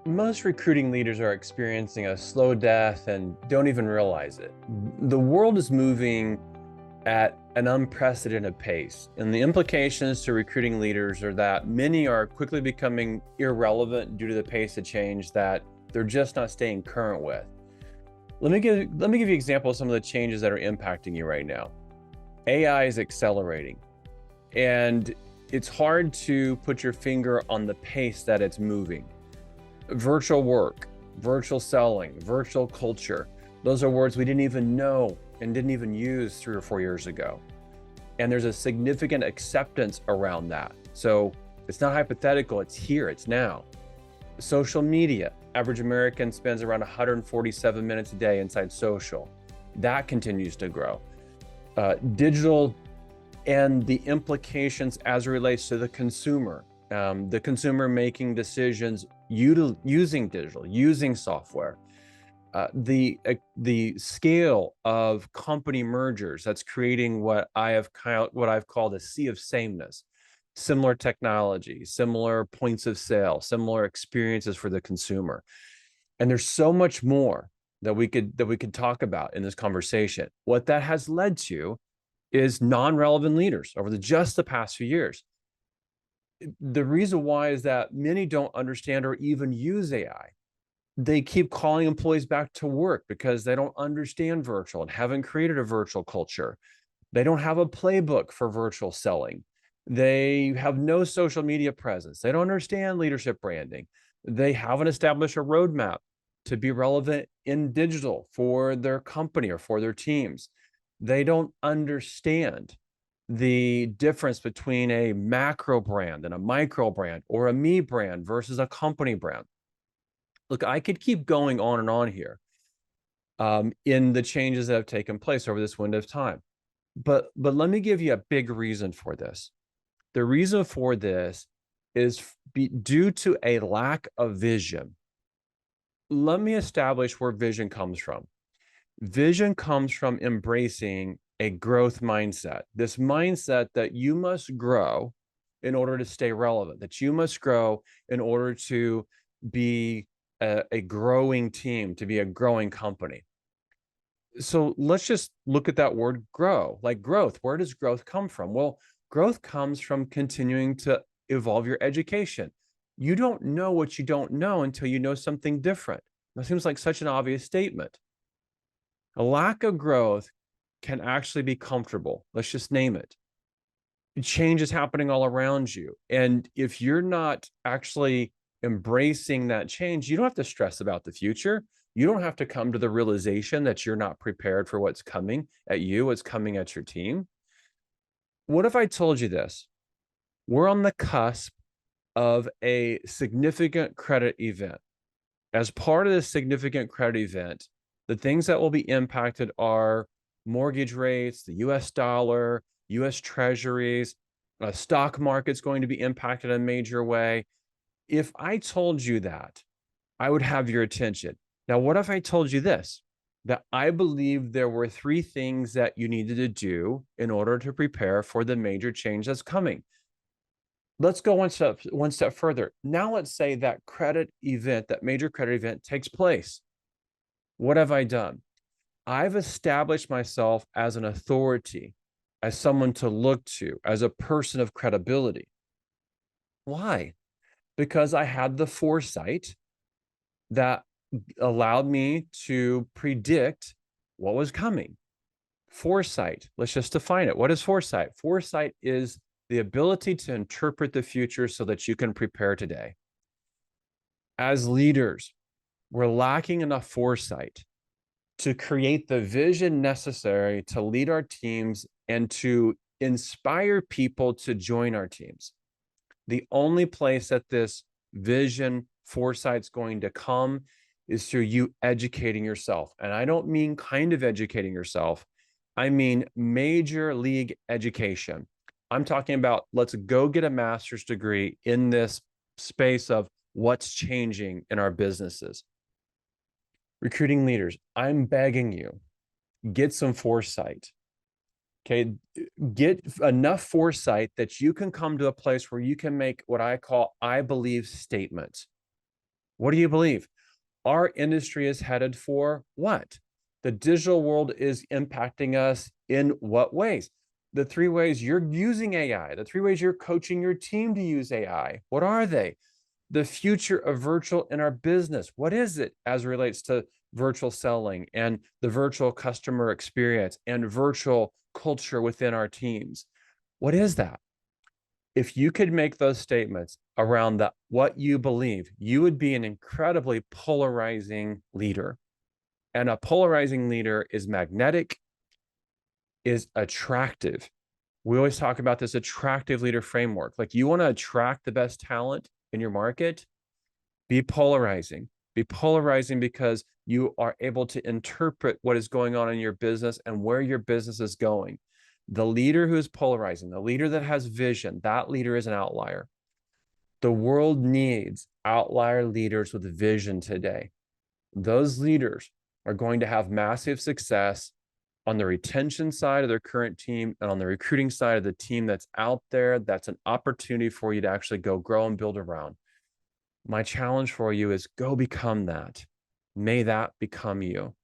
Most recruiting leaders are experiencing a slow death and don't even realize it. The world is moving at an unprecedented pace, and the implications to recruiting leaders are that many are quickly becoming irrelevant due to the pace of change that they're just not staying current with. Let me give you an example of some of the changes that are impacting you right now. AI is accelerating, and it's hard to put your finger on the pace that it's moving. Virtual work, virtual selling, virtual culture. Those are words we didn't even know and didn't even use 3 or 4 years ago. And there's a significant acceptance around that. So it's not hypothetical, it's here, it's now. Social media, average American spends around 147 minutes a day inside social. That continues to grow. Digital and the implications as it relates to the consumer making decisions using digital, using software, the scale of company mergers that's creating what I've called a sea of sameness, similar technology, similar points of sale, similar experiences for the consumer, and there's so much more that we could talk about in this conversation. What that has led to is non-relevant leaders over just the past few years. The reason why is that many don't understand or even use AI. They keep calling employees back to work because they don't understand virtual and haven't created a virtual culture. They don't have a playbook for virtual selling. They have no social media presence. They don't understand leadership branding. They haven't established a roadmap to be relevant in digital for their company or for their teams. They don't understand the difference between a macro brand and a micro brand, or a me brand versus a company brand. Look, I could keep going on and on here in the changes that have taken place over this window of time. But let me give you a big reason for this. The reason for this is due to a lack of vision. Let me establish where vision comes from. Vision comes from embracing a growth mindset, this mindset that you must grow in order to stay relevant, that you must grow in order to be a growing team, to be a growing company. So let's just look at that word grow, like growth. Where does growth come from? Well, growth comes from continuing to evolve your education. You don't know what you don't know until you know something different. That seems like such an obvious statement. A lack of growth can actually be comfortable. Let's just name it. Change is happening all around you. And if you're not actually embracing that change, you don't have to stress about the future. You don't have to come to the realization that you're not prepared for what's coming at you, what's coming at your team. What if I told you this? We're on the cusp of a significant credit event. As part of this significant credit event, the things that will be impacted are mortgage rates, the US dollar, US treasuries, stock market's going to be impacted in a major way. If I told you that, I would have your attention. Now, what if I told you this? That I believe there were three things that you needed to do in order to prepare for the major change that's coming. Let's go one step further. Now let's say that credit event, that major credit event takes place. What have I done? I've established myself as an authority, as someone to look to, as a person of credibility. Why? Because I had the foresight that allowed me to predict what was coming. Foresight, let's just define it. What is foresight? Foresight is the ability to interpret the future so that you can prepare today. As leaders, we're lacking enough foresight to create the vision necessary to lead our teams and to inspire people to join our teams. The only place that this vision foresight's going to come is through you educating yourself. And I don't mean kind of educating yourself. I mean major league education. I'm talking about let's go get a master's degree in this space of what's changing in our businesses. Recruiting leaders, I'm begging you, get some foresight. Okay, get enough foresight that you can come to a place where you can make what I call I believe statements. What do you believe? Our industry is headed for what? The digital world is impacting us in what ways? The three ways you're using AI, the three ways you're coaching your team to use AI. What are they? The future of virtual in our business. What is it as it relates to virtual selling and the virtual customer experience and virtual culture within our teams? What is that? If you could make those statements around what you believe, you would be an incredibly polarizing leader. And a polarizing leader is magnetic, is attractive. We always talk about this attractive leader framework. Like, you want to attract the best talent in your market, be polarizing. Be polarizing because you are able to interpret what is going on in your business and where your business is going. The leader who is polarizing, the leader that has vision, that leader is an outlier. The world needs outlier leaders with vision today. Those leaders are going to have massive success on the retention side of their current team and on the recruiting side of the team that's out there. That's an opportunity for you to actually go grow and build around. My challenge for you is go become that. May that become you.